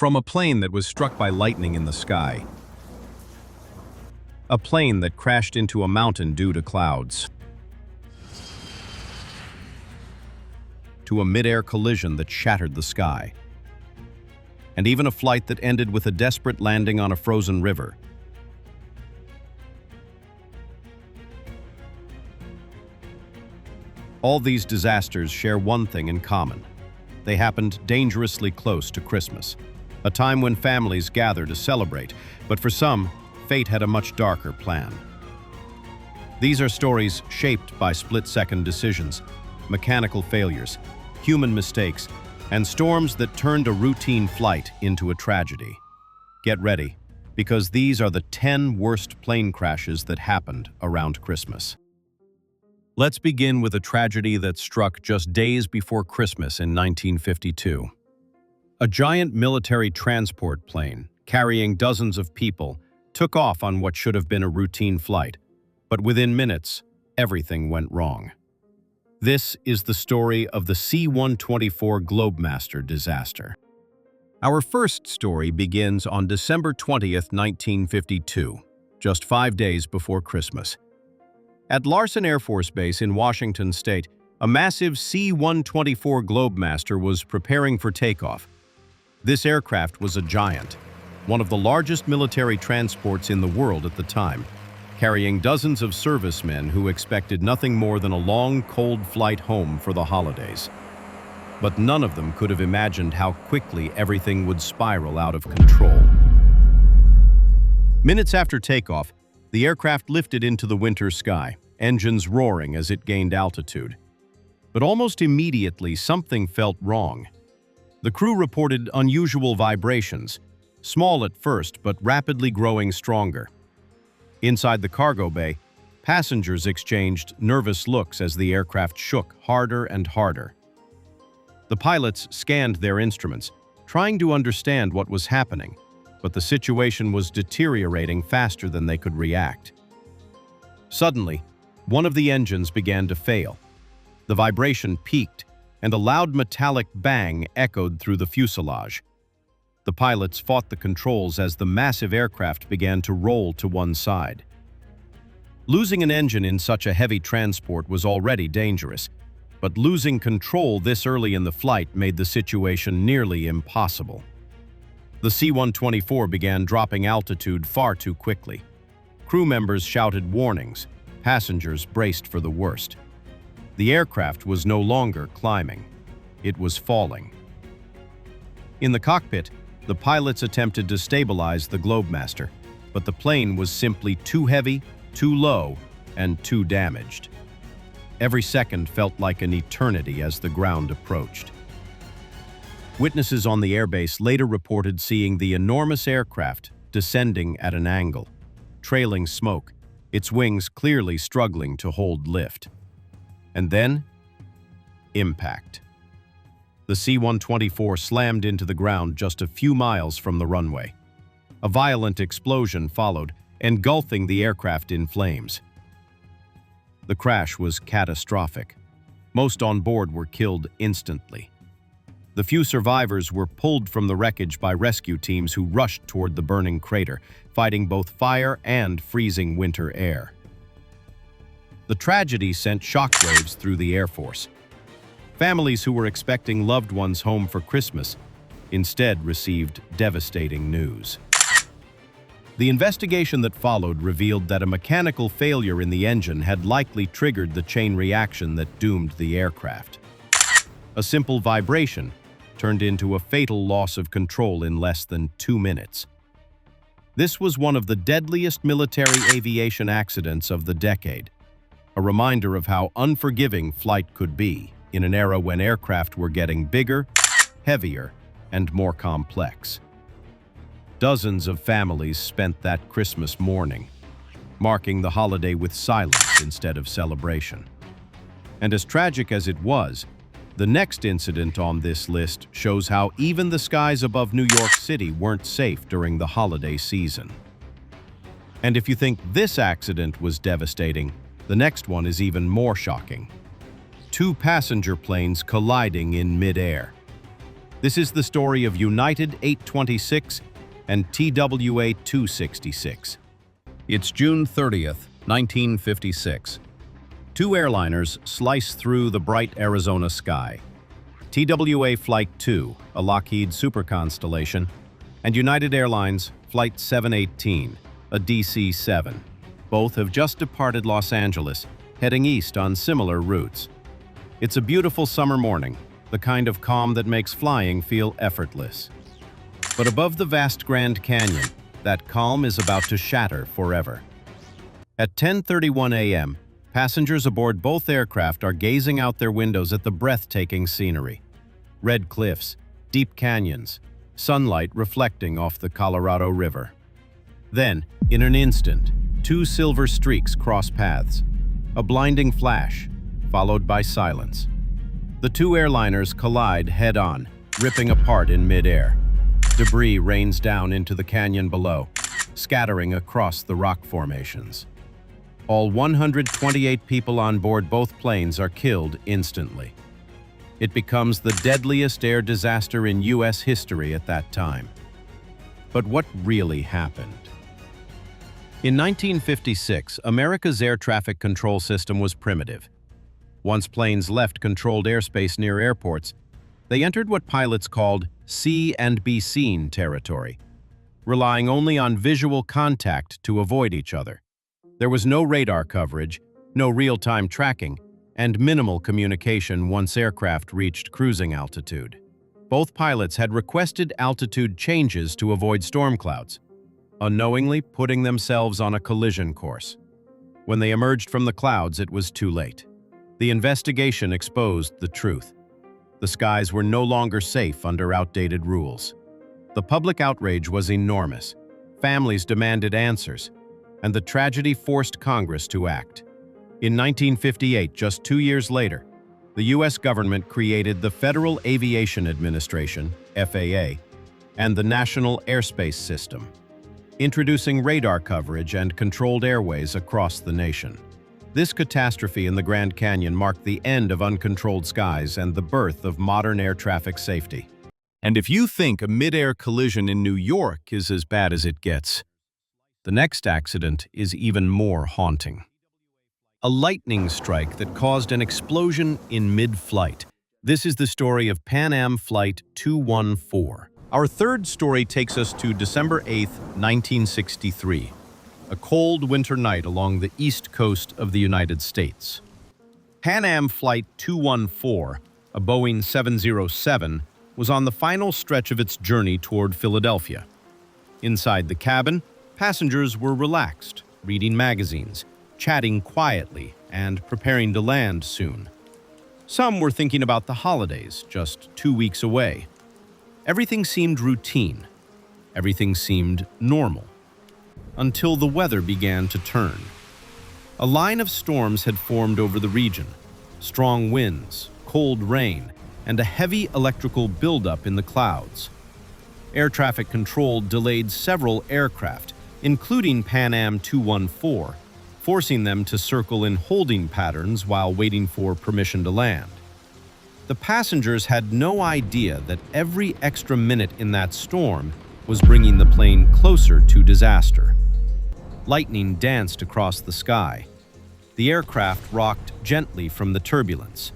From a plane that was struck by lightning in the sky. A plane that crashed into a mountain due to clouds. To a mid-air collision that shattered the sky. And even a flight that ended with a desperate landing on a frozen river. All these disasters share one thing in common. They happened dangerously close to Christmas, a time when families gather to celebrate, but for some, fate had a much darker plan. These are stories shaped by split-second decisions, mechanical failures, human mistakes, and storms that turned a routine flight into a tragedy. Get ready, because these are the 10 worst plane crashes that happened around Christmas. Let's begin with a tragedy that struck just days before Christmas in 1952. A giant military transport plane, carrying dozens of people, took off on what should have been a routine flight, but within minutes, everything went wrong. This is the story of the C124 Globemaster disaster. Our first story begins on December 20th, 1952, just 5 days before Christmas. At Larson Air Force Base in Washington State, a massive C-124 Globemaster was preparing for takeoff. This aircraft was a giant, one of the largest military transports in the world at the time, carrying dozens of servicemen who expected nothing more than a long, cold flight home for the holidays. But none of them could have imagined how quickly everything would spiral out of control. Minutes after takeoff, the aircraft lifted into the winter sky, engines roaring as it gained altitude. But almost immediately, something felt wrong. The crew reported unusual vibrations, small at first but rapidly growing stronger. Inside the cargo bay, passengers exchanged nervous looks as the aircraft shook harder and harder. The pilots scanned their instruments, trying to understand what was happening, but the situation was deteriorating faster than they could react. Suddenly, one of the engines began to fail. The vibration peaked, and a loud metallic bang echoed through the fuselage. The pilots fought the controls as the massive aircraft began to roll to one side. Losing an engine in such a heavy transport was already dangerous, but losing control this early in the flight made the situation nearly impossible. The C-124 began dropping altitude far too quickly. Crew members shouted warnings. Passengers braced for the worst. The aircraft was no longer climbing. It was falling. In the cockpit, the pilots attempted to stabilize the Globemaster, but the plane was simply too heavy, too low, and too damaged. Every second felt like an eternity as the ground approached. Witnesses on the airbase later reported seeing the enormous aircraft descending at an angle, trailing smoke, its wings clearly struggling to hold lift. And then, impact. The C-124 slammed into the ground just a few miles from the runway. A violent explosion followed, engulfing the aircraft in flames. The crash was catastrophic. Most on board were killed instantly. The few survivors were pulled from the wreckage by rescue teams who rushed toward the burning crater, fighting both fire and freezing winter air. The tragedy sent shockwaves through the Air Force. Families who were expecting loved ones home for Christmas instead received devastating news. The investigation that followed revealed that a mechanical failure in the engine had likely triggered the chain reaction that doomed the aircraft. A simple vibration turned into a fatal loss of control in less than 2 minutes. This was one of the deadliest military aviation accidents of the decade, a reminder of how unforgiving flight could be in an era when aircraft were getting bigger, heavier, and more complex. Dozens of families spent that Christmas morning, marking the holiday with silence instead of celebration. And as tragic as it was, the next incident on this list shows how even the skies above New York City weren't safe during the holiday season. And if you think this accident was devastating, the next one is even more shocking. 2 passenger planes colliding in mid-air. This is the story of United 826 and TWA 266. It's June 30th, 1956. Two airliners slice through the bright Arizona sky. TWA Flight 2, a Lockheed Super Constellation, and United Airlines Flight 718, a DC-7. Both have just departed Los Angeles, heading east on similar routes. It's a beautiful summer morning, the kind of calm that makes flying feel effortless. But above the vast Grand Canyon, that calm is about to shatter forever. At 10:31 a.m., passengers aboard both aircraft are gazing out their windows at the breathtaking scenery. Red cliffs, deep canyons, sunlight reflecting off the Colorado River. Then, in an instant, two silver streaks cross paths. A blinding flash, followed by silence. The two airliners collide head-on, ripping apart in mid-air. Debris rains down into the canyon below, scattering across the rock formations. All 128 people on board both planes are killed instantly. It becomes the deadliest air disaster in U.S. history at that time. But what really happened? In 1956, America's air traffic control system was primitive. Once planes left controlled airspace near airports, they entered what pilots called see and be seen territory, relying only on visual contact to avoid each other. There was no radar coverage, no real-time tracking, and minimal communication once aircraft reached cruising altitude. Both pilots had requested altitude changes to avoid storm clouds, unknowingly putting themselves on a collision course. When they emerged from the clouds, it was too late. The investigation exposed the truth. The skies were no longer safe under outdated rules. The public outrage was enormous. Families demanded answers, and the tragedy forced Congress to act. In 1958, just 2 years later, the U.S. government created the Federal Aviation Administration, FAA, and the National Airspace System, introducing radar coverage and controlled airways across the nation. This catastrophe in the Grand Canyon marked the end of uncontrolled skies and the birth of modern air traffic safety. And if you think a mid-air collision in New York is as bad as it gets, the next accident is even more haunting. A lightning strike that caused an explosion in mid-flight. This is the story of Pan Am Flight 214. Our third story takes us to December 8, 1963. A cold winter night along the east coast of the United States. Pan Am Flight 214, a Boeing 707, was on the final stretch of its journey toward Philadelphia. Inside the cabin, passengers were relaxed, reading magazines, chatting quietly, and preparing to land soon. Some were thinking about the holidays, just 2 weeks away. Everything seemed routine. Everything seemed normal. Until the weather began to turn. A line of storms had formed over the region. Strong winds, cold rain, and a heavy electrical buildup in the clouds. Air traffic control delayed several aircraft, including Pan Am 214, forcing them to circle in holding patterns while waiting for permission to land. The passengers had no idea that every extra minute in that storm was bringing the plane closer to disaster. Lightning danced across the sky. The aircraft rocked gently from the turbulence.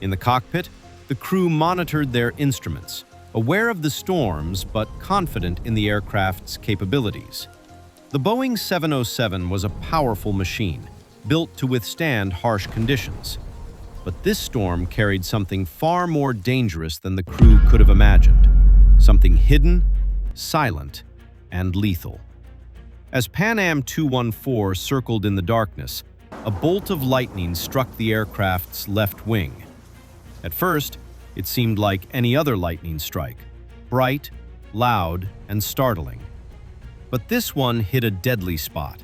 In the cockpit, the crew monitored their instruments, aware of the storms but confident in the aircraft's capabilities. The Boeing 707 was a powerful machine, built to withstand harsh conditions. But this storm carried something far more dangerous than the crew could have imagined. Something hidden, silent, and lethal. As Pan Am 214 circled in the darkness, a bolt of lightning struck the aircraft's left wing. At first, it seemed like any other lightning strike, bright, loud, and startling. But this one hit a deadly spot.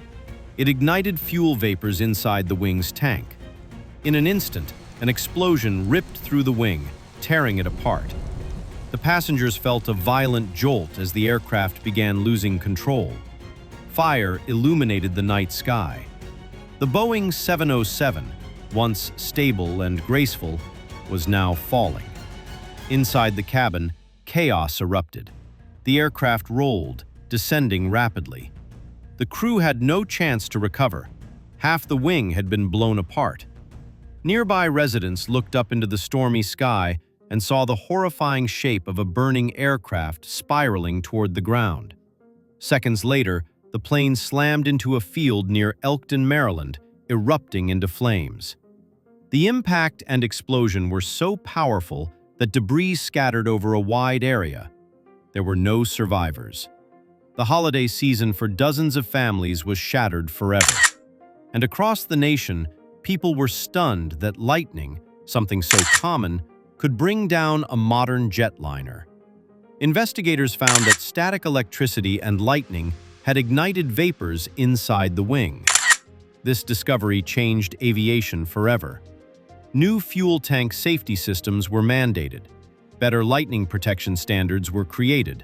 It ignited fuel vapors inside the wing's tank. In an instant, an explosion ripped through the wing, tearing it apart. The passengers felt a violent jolt as the aircraft began losing control. Fire illuminated the night sky. The Boeing 707, once stable and graceful, was now falling. Inside the cabin, chaos erupted. The aircraft rolled, descending rapidly. The crew had no chance to recover. Half the wing had been blown apart. Nearby residents looked up into the stormy sky and saw the horrifying shape of a burning aircraft spiraling toward the ground. Seconds later, the plane slammed into a field near Elkton, Maryland, erupting into flames. The impact and explosion were so powerful that debris scattered over a wide area. There were no survivors. The holiday season for dozens of families was shattered forever. And across the nation, people were stunned that lightning, something so common, could bring down a modern jetliner. Investigators found that static electricity and lightning had ignited vapors inside the wing. This discovery changed aviation forever. New fuel tank safety systems were mandated, better lightning protection standards were created,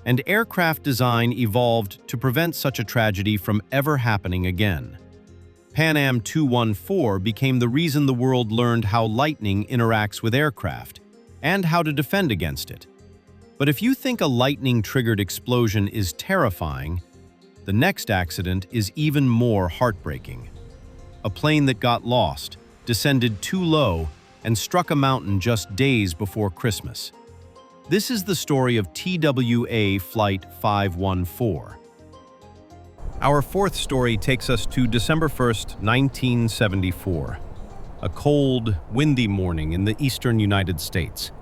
and aircraft design evolved to prevent such a tragedy from ever happening again. Pan Am 214 became the reason the world learned how lightning interacts with aircraft and how to defend against it. But if you think a lightning-triggered explosion is terrifying, the next accident is even more heartbreaking. A plane that got lost, descended too low, and struck a mountain just days before Christmas. This is the story of TWA Flight 514. Our fourth story takes us to December 1st, 1974. A cold, windy morning in the eastern United States.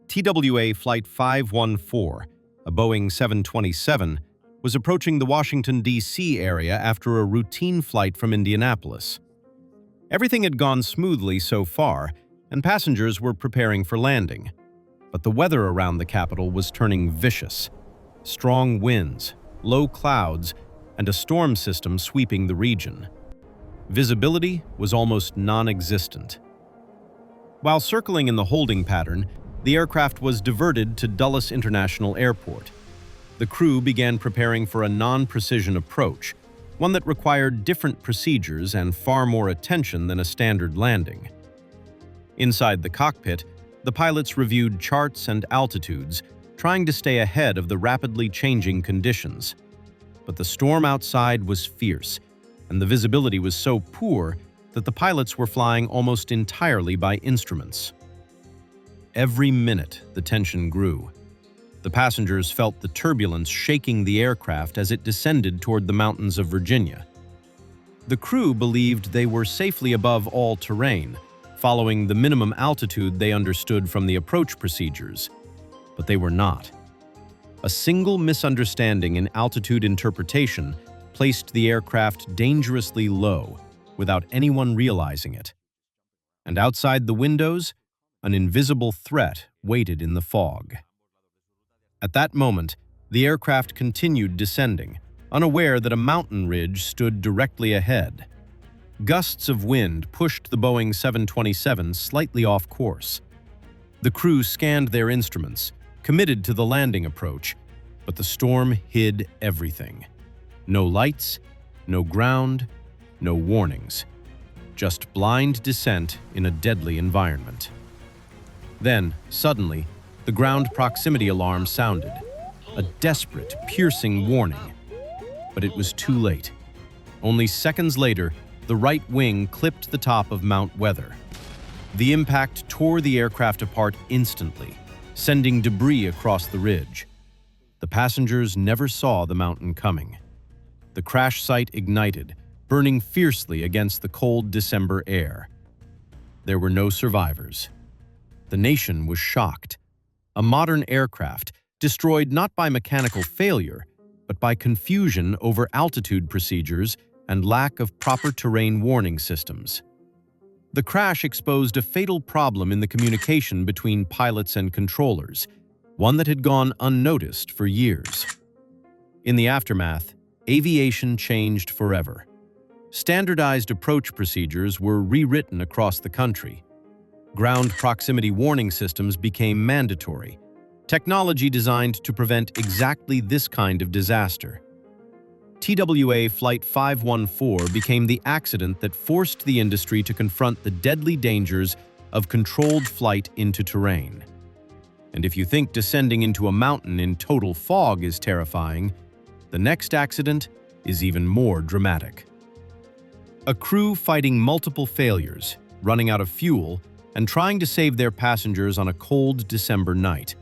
TWA Flight 514, a Boeing 727, was approaching the Washington, D.C. area after a routine flight from Indianapolis. Everything had gone smoothly so far, and passengers were preparing for landing. But the weather around the capital was turning vicious. Strong winds, low clouds, and a storm system sweeping the region. Visibility was almost non-existent. While circling in the holding pattern, the aircraft was diverted to Dulles International Airport. The crew began preparing for a non-precision approach, one that required different procedures and far more attention than a standard landing. Inside the cockpit, the pilots reviewed charts and altitudes, trying to stay ahead of the rapidly changing conditions. But the storm outside was fierce, and the visibility was so poor that the pilots were flying almost entirely by instruments. Every minute, the tension grew. The passengers felt the turbulence shaking the aircraft as it descended toward the mountains of Virginia. The crew believed they were safely above all terrain, following the minimum altitude they understood from the approach procedures. But they were not. A single misunderstanding in altitude interpretation placed the aircraft dangerously low without anyone realizing it. And outside the windows, an invisible threat waited in the fog. At that moment, the aircraft continued descending, unaware that a mountain ridge stood directly ahead. Gusts of wind pushed the Boeing 727 slightly off course. The crew scanned their instruments, committed to the landing approach, but the storm hid everything. No lights, no ground, no warnings. Just blind descent in a deadly environment. Then, suddenly, the ground proximity alarm sounded, a desperate, piercing warning. But it was too late. Only seconds later, the right wing clipped the top of Mount Weather. The impact tore the aircraft apart instantly, sending debris across the ridge. The passengers never saw the mountain coming. The crash site ignited, burning fiercely against the cold December air. There were no survivors. The nation was shocked. A modern aircraft, destroyed not by mechanical failure, but by confusion over altitude procedures and lack of proper terrain warning systems. The crash exposed a fatal problem in the communication between pilots and controllers, one that had gone unnoticed for years. In the aftermath, aviation changed forever. Standardized approach procedures were rewritten across the country. Ground proximity warning systems became mandatory, technology designed to prevent exactly this kind of disaster. TWA Flight 514 became the accident that forced the industry to confront the deadly dangers of controlled flight into terrain. And if you think descending into a mountain in total fog is terrifying, the next accident is even more dramatic. A crew fighting multiple failures, running out of fuel, and trying to save their passengers on a cold December night.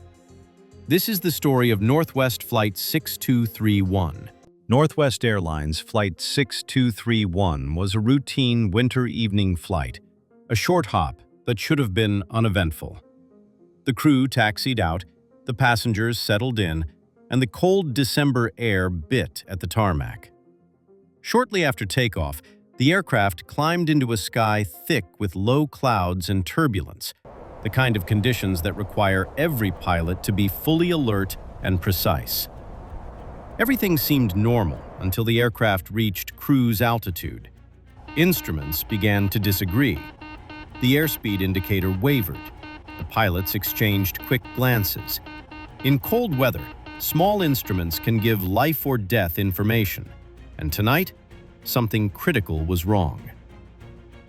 This is the story of Northwest Flight 6231. Northwest Airlines Flight 6231 was a routine winter evening flight, a short hop that should have been uneventful. The crew taxied out, the passengers settled in, and the cold December air bit at the tarmac. Shortly after takeoff, the aircraft climbed into a sky thick with low clouds and turbulence, the kind of conditions that require every pilot to be fully alert and precise. Everything seemed normal until the aircraft reached cruise altitude. Instruments began to disagree. The airspeed indicator wavered. The pilots exchanged quick glances. In cold weather, small instruments can give life or death information, and tonight, something critical was wrong.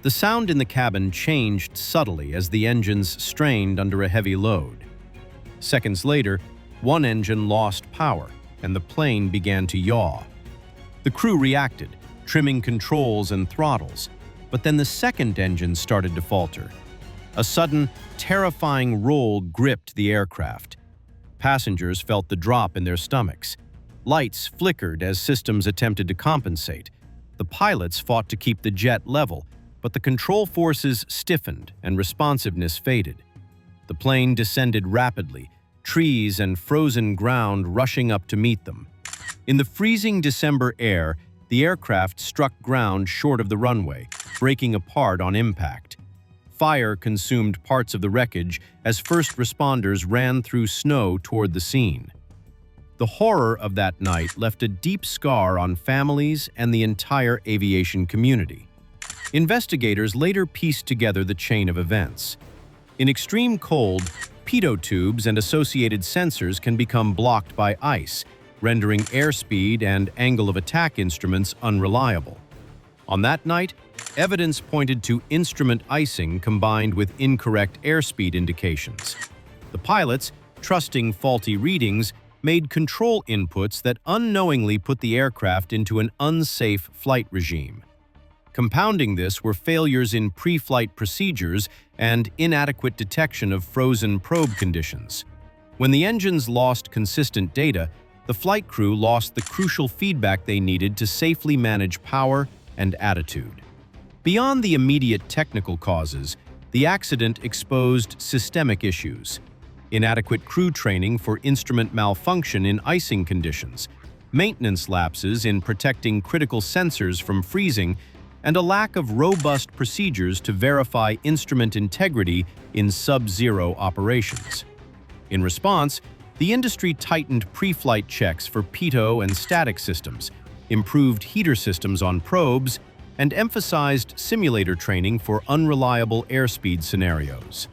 The sound in the cabin changed subtly as the engines strained under a heavy load. Seconds later, one engine lost power, and the plane began to yaw. The crew reacted, trimming controls and throttles, but then the second engine started to falter. A sudden, terrifying roll gripped the aircraft. Passengers felt the drop in their stomachs. Lights flickered as systems attempted to compensate. The pilots fought to keep the jet level, but the control forces stiffened and responsiveness faded. The plane descended rapidly, trees and frozen ground rushing up to meet them. In the freezing December air, the aircraft struck ground short of the runway, breaking apart on impact. Fire consumed parts of the wreckage as first responders ran through snow toward the scene. The horror of that night left a deep scar on families and the entire aviation community. Investigators later pieced together the chain of events. In extreme cold, pitot tubes and associated sensors can become blocked by ice, rendering airspeed and angle of attack instruments unreliable. On that night, evidence pointed to instrument icing combined with incorrect airspeed indications. The pilots, trusting faulty readings, made control inputs that unknowingly put the aircraft into an unsafe flight regime. Compounding this were failures in pre-flight procedures and inadequate detection of frozen probe conditions. When the engines lost consistent data, the flight crew lost the crucial feedback they needed to safely manage power and attitude. Beyond the immediate technical causes, the accident exposed systemic issues: inadequate crew training for instrument malfunction in icing conditions, maintenance lapses in protecting critical sensors from freezing, and a lack of robust procedures to verify instrument integrity in sub-zero operations. In response, the industry tightened pre-flight checks for pitot and static systems, improved heater systems on probes, and emphasized simulator training for unreliable airspeed scenarios.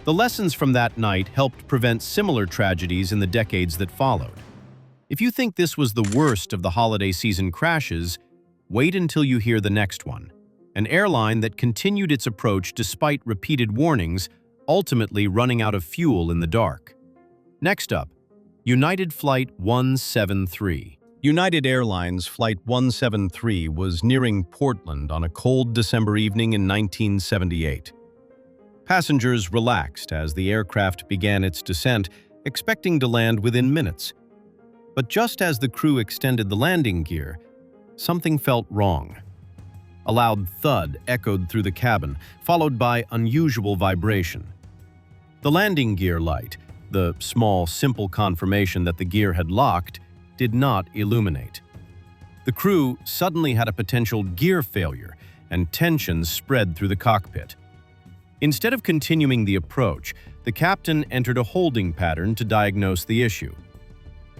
The lessons from that night helped prevent similar tragedies in the decades that followed. If you think this was the worst of the holiday season crashes, wait until you hear the next one. An airline that continued its approach despite repeated warnings, ultimately running out of fuel in the dark. Next up, United Flight 173. United Airlines Flight 173 was nearing Portland on a cold December evening in 1978. Passengers relaxed as the aircraft began its descent, expecting to land within minutes. But just as the crew extended the landing gear, something felt wrong. A loud thud echoed through the cabin, followed by unusual vibration. The landing gear light, the small, simple confirmation that the gear had locked, did not illuminate. The crew suddenly had a potential gear failure, and tensions spread through the cockpit. Instead of continuing the approach, the captain entered a holding pattern to diagnose the issue.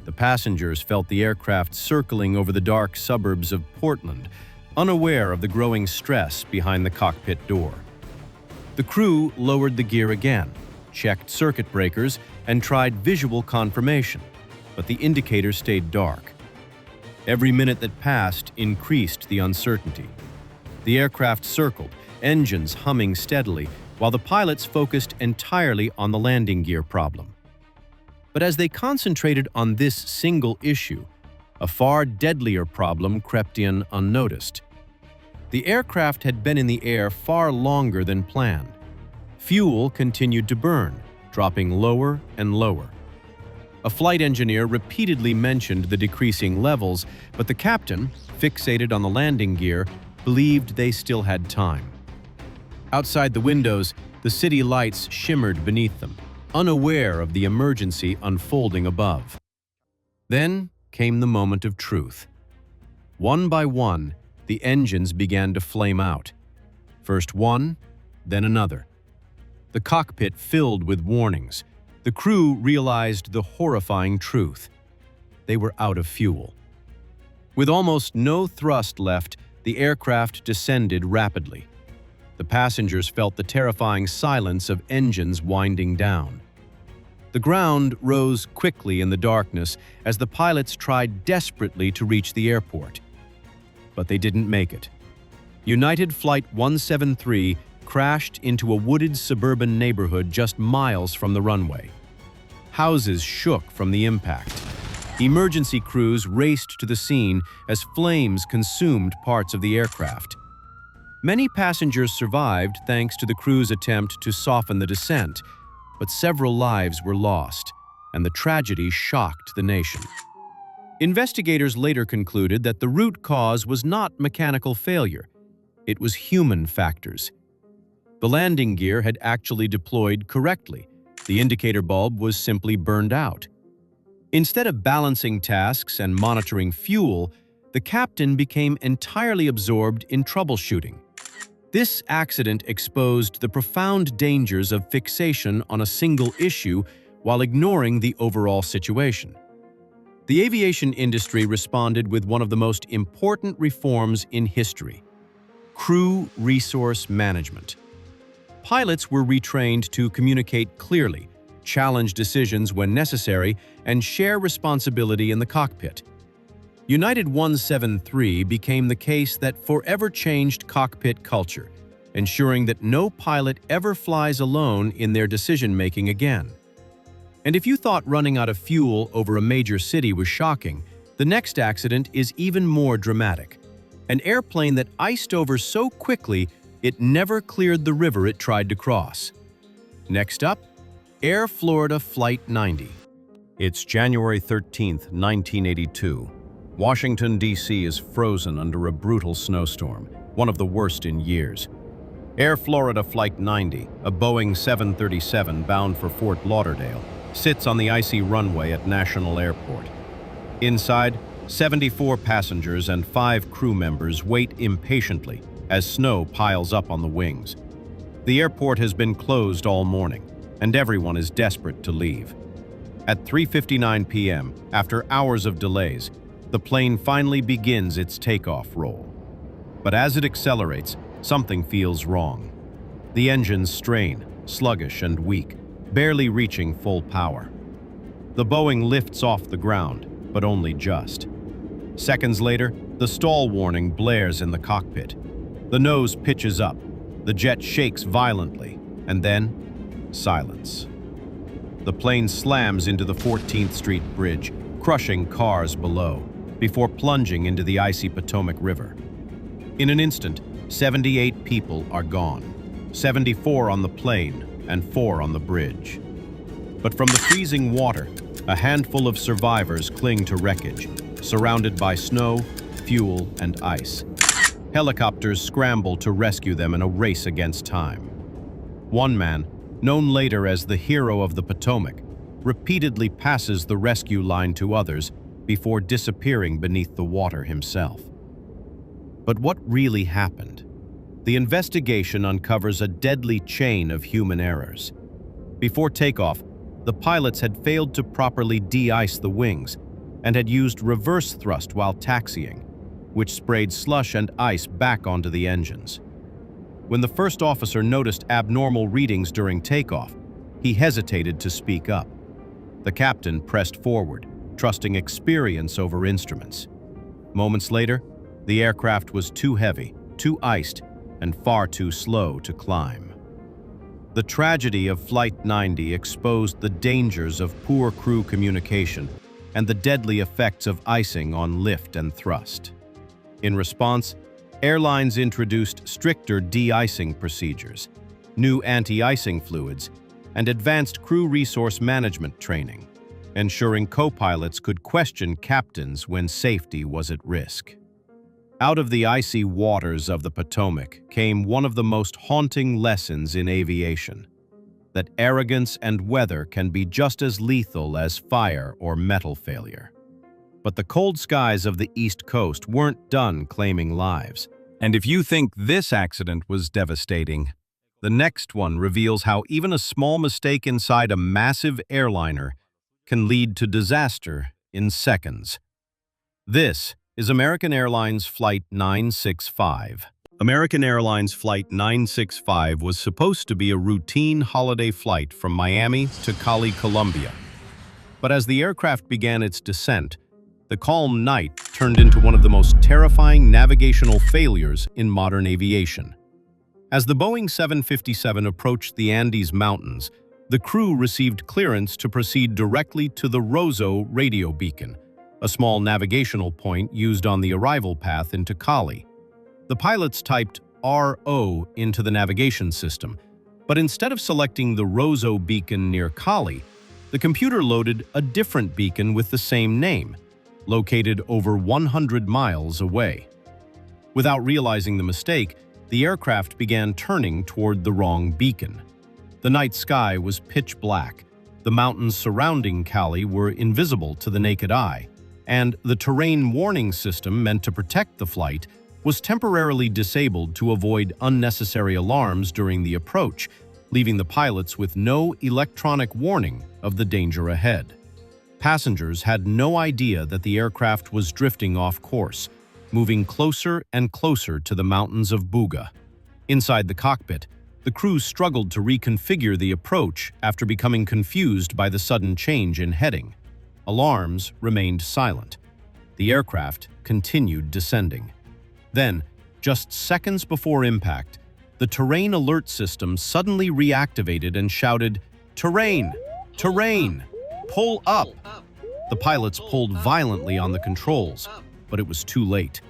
The passengers felt the aircraft circling over the dark suburbs of Portland, unaware of the growing stress behind the cockpit door. The crew lowered the gear again, checked circuit breakers, and tried visual confirmation, but the indicator stayed dark. Every minute that passed increased the uncertainty. The aircraft circled, engines humming steadily, while the pilots focused entirely on the landing gear problem. But as they concentrated on this single issue, a far deadlier problem crept in unnoticed. The aircraft had been in the air far longer than planned. Fuel continued to burn, dropping lower and lower. A flight engineer repeatedly mentioned the decreasing levels, but the captain, fixated on the landing gear, believed they still had time. Outside the windows, the city lights shimmered beneath them, unaware of the emergency unfolding above. Then came the moment of truth. One by one, the engines began to flame out. First one, then another. The cockpit filled with warnings. The crew realized the horrifying truth. They were out of fuel. With almost no thrust left, the aircraft descended rapidly. The passengers felt the terrifying silence of engines winding down. The ground rose quickly in the darkness as the pilots tried desperately to reach the airport. But they didn't make it. United Flight 173 crashed into a wooded suburban neighborhood just miles from the runway. Houses shook from the impact. Emergency crews raced to the scene as flames consumed parts of the aircraft. Many passengers survived thanks to the crew's attempt to soften the descent, but several lives were lost, and the tragedy shocked the nation. Investigators later concluded that the root cause was not mechanical failure. It was human factors. The landing gear had actually deployed correctly. The indicator bulb was simply burned out. Instead of balancing tasks and monitoring fuel, the captain became entirely absorbed in troubleshooting. This accident exposed the profound dangers of fixation on a single issue while ignoring the overall situation. The aviation industry responded with one of the most important reforms in history: crew resource management. Pilots were retrained to communicate clearly, challenge decisions when necessary, and share responsibility in the cockpit. United 173 became the case that forever changed cockpit culture, ensuring that no pilot ever flies alone in their decision-making again. And if you thought running out of fuel over a major city was shocking, the next accident is even more dramatic. An airplane that iced over so quickly it never cleared the river it tried to cross. Next up, Air Florida Flight 90. It's January 13, 1982. Washington, D.C. is frozen under a brutal snowstorm, one of the worst in years. Air Florida Flight 90, a Boeing 737 bound for Fort Lauderdale, sits on the icy runway at National Airport. Inside, 74 passengers and 5 crew members wait impatiently as snow piles up on the wings. The airport has been closed all morning, and everyone is desperate to leave. At 3:59 p.m., after hours of delays, the plane finally begins its takeoff roll. But as it accelerates, something feels wrong. The engines strain, sluggish and weak, barely reaching full power. The Boeing lifts off the ground, but only just. Seconds later, the stall warning blares in the cockpit. The nose pitches up, the jet shakes violently, and then silence. The plane slams into the 14th Street Bridge, crushing cars below, before plunging into the icy Potomac River. In an instant, 78 people are gone, 74 on the plane and 4 on the bridge. But from the freezing water, a handful of survivors cling to wreckage, surrounded by snow, fuel, and ice. Helicopters scramble to rescue them in a race against time. One man, known later as the hero of the Potomac, repeatedly passes the rescue line to others before disappearing beneath the water himself. But what really happened? The investigation uncovers a deadly chain of human errors. Before takeoff, the pilots had failed to properly de-ice the wings and had used reverse thrust while taxiing, which sprayed slush and ice back onto the engines. When the first officer noticed abnormal readings during takeoff, he hesitated to speak up. The captain pressed forward, trusting experience over instruments. Moments later, the aircraft was too heavy, too iced, and far too slow to climb. The tragedy of Flight 90 exposed the dangers of poor crew communication and the deadly effects of icing on lift and thrust. In response, airlines introduced stricter de-icing procedures, new anti-icing fluids, and advanced crew resource management training, ensuring co-pilots could question captains when safety was at risk. Out of the icy waters of the Potomac came one of the most haunting lessons in aviation: that arrogance and weather can be just as lethal as fire or metal failure. But the cold skies of the East Coast weren't done claiming lives. And if you think this accident was devastating, the next one reveals how even a small mistake inside a massive airliner can lead to disaster in seconds. This is American Airlines Flight 965. American Airlines Flight 965 was supposed to be a routine holiday flight from Miami to Cali, Colombia. But as the aircraft began its descent, the calm night turned into one of the most terrifying navigational failures in modern aviation. As the Boeing 757 approached the Andes Mountains, the crew received clearance to proceed directly to the Rosso radio beacon, a small navigational point used on the arrival path into Cali. The pilots typed RO into the navigation system, but instead of selecting the Rosso beacon near Cali, the computer loaded a different beacon with the same name, located over 100 miles away. Without realizing the mistake, the aircraft began turning toward the wrong beacon. The night sky was pitch black, the mountains surrounding Cali were invisible to the naked eye, and the terrain warning system meant to protect the flight was temporarily disabled to avoid unnecessary alarms during the approach, leaving the pilots with no electronic warning of the danger ahead. Passengers had no idea that the aircraft was drifting off course, moving closer and closer to the mountains of Buga. Inside the cockpit, the crew struggled to reconfigure the approach after becoming confused by the sudden change in heading. Alarms remained silent. The aircraft continued descending. Then, just seconds before impact, the terrain alert system suddenly reactivated and shouted, "Terrain! Terrain! Pull up!" The pilots pulled violently on the controls, but it was too late.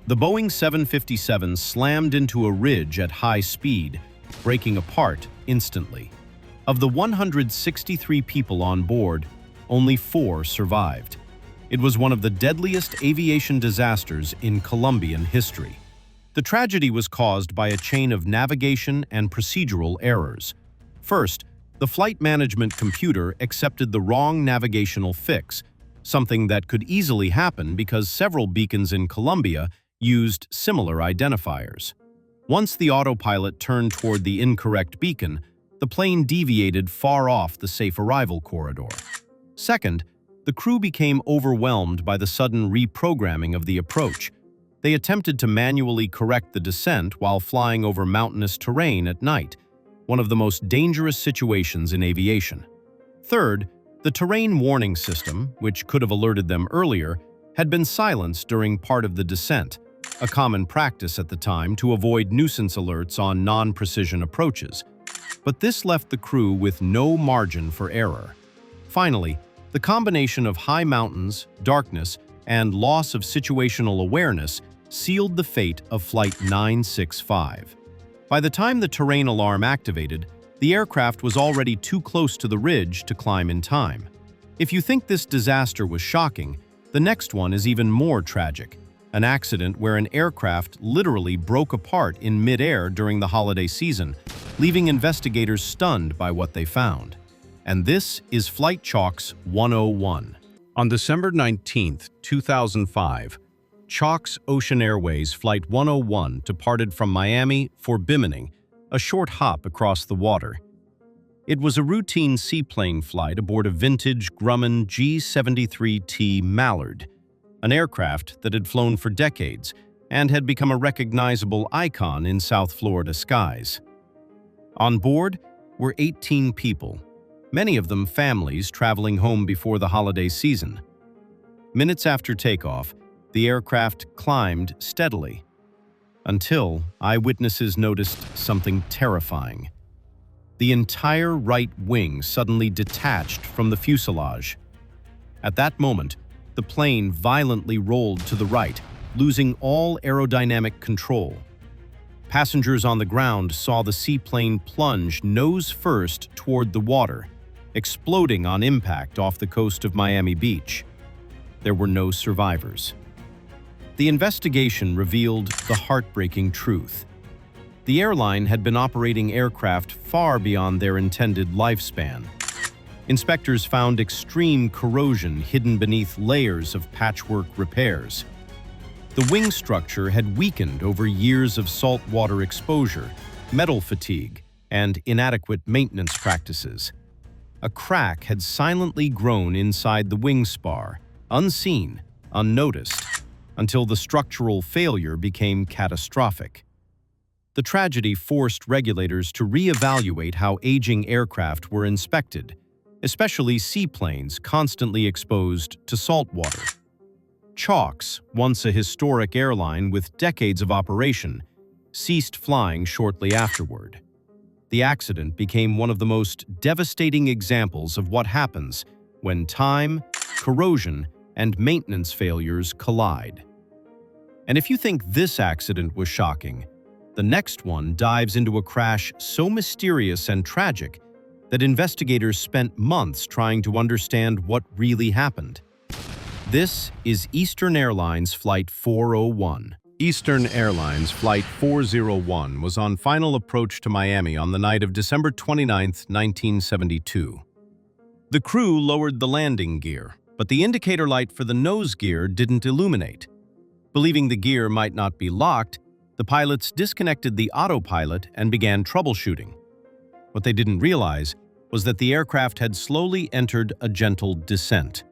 The Boeing 757 slammed into a ridge at high speed, breaking apart instantly. Of the 163 people on board, only 4 survived. It was one of the deadliest aviation disasters in Colombian history. The tragedy was caused by a chain of navigation and procedural errors. First, the flight management computer accepted the wrong navigational fix, something that could easily happen because several beacons in Colombia used similar identifiers. Once the autopilot turned toward the incorrect beacon, the plane deviated far off the safe arrival corridor. Second, the crew became overwhelmed by the sudden reprogramming of the approach. They attempted to manually correct the descent while flying over mountainous terrain at night, one of the most dangerous situations in aviation. Third, the terrain warning system, which could have alerted them earlier, had been silenced during part of the descent, a common practice at the time to avoid nuisance alerts on non-precision approaches. But this left the crew with no margin for error. Finally, the combination of high mountains, darkness, and loss of situational awareness sealed the fate of Flight 965. By the time the terrain alarm activated, the aircraft was already too close to the ridge to climb in time. If you think this disaster was shocking, the next one is even more tragic: an accident where an aircraft literally broke apart in mid-air during the holiday season, leaving investigators stunned by what they found. And this is Flight Chalks 101. On December 19, 2005, Chalks Ocean Airways Flight 101 departed from Miami for Bimini, a short hop across the water. It was a routine seaplane flight aboard a vintage Grumman G-73T Mallard, an aircraft that had flown for decades and had become a recognizable icon in South Florida skies. On board were 18 people, many of them families traveling home before the holiday season. Minutes after takeoff, the aircraft climbed steadily, until eyewitnesses noticed something terrifying. The entire right wing suddenly detached from the fuselage. At that moment, the plane violently rolled to the right, losing all aerodynamic control. Passengers on the ground saw the seaplane plunge nose first toward the water, exploding on impact off the coast of Miami Beach. There were no survivors. The investigation revealed the heartbreaking truth. The airline had been operating aircraft far beyond their intended lifespan. Inspectors found extreme corrosion hidden beneath layers of patchwork repairs. The wing structure had weakened over years of saltwater exposure, metal fatigue, and inadequate maintenance practices. A crack had silently grown inside the wing spar, unseen, unnoticed, until the structural failure became catastrophic. The tragedy forced regulators to re-evaluate how aging aircraft were inspected, especially seaplanes constantly exposed to saltwater. Chalks, once a historic airline with decades of operation, ceased flying shortly afterward. The accident became one of the most devastating examples of what happens when time, corrosion, and maintenance failures collide. And if you think this accident was shocking, the next one dives into a crash so mysterious and tragic that investigators spent months trying to understand what really happened. This is Eastern Airlines Flight 401. Eastern Airlines Flight 401 was on final approach to Miami on the night of December 29, 1972. The crew lowered the landing gear, but the indicator light for the nose gear didn't illuminate. Believing the gear might not be locked, the pilots disconnected the autopilot and began troubleshooting. What they didn't realize was that the aircraft had slowly entered a gentle descent.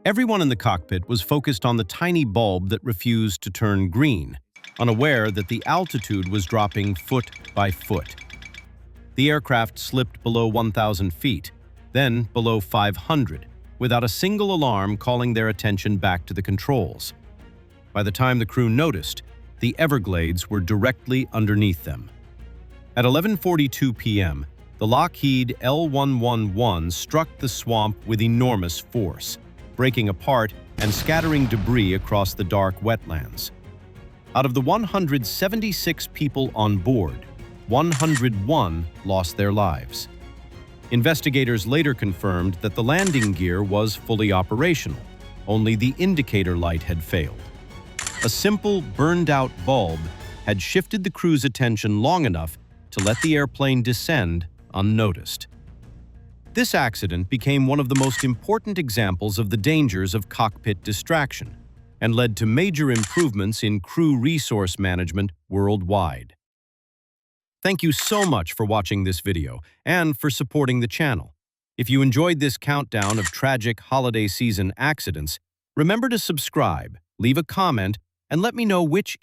Everyone in the cockpit was focused on the tiny bulb that refused to turn green, unaware that the altitude was dropping foot by foot. The aircraft slipped below 1,000 feet, then below 500, without a single alarm calling their attention back to the controls. By the time the crew noticed, the Everglades were directly underneath them. At 11:42 p.m., the Lockheed L-111 struck the swamp with enormous force, breaking apart and scattering debris across the dark wetlands. Out of the 176 people on board, 101 lost their lives. Investigators later confirmed that the landing gear was fully operational, only the indicator light had failed. A simple, burned-out bulb had shifted the crew's attention long enough to let the airplane descend unnoticed. This accident became one of the most important examples of the dangers of cockpit distraction and led to major improvements in crew resource management worldwide. Thank you so much for watching this video and for supporting the channel. If you enjoyed this countdown of tragic holiday season accidents, remember to subscribe, leave a comment, and let me know which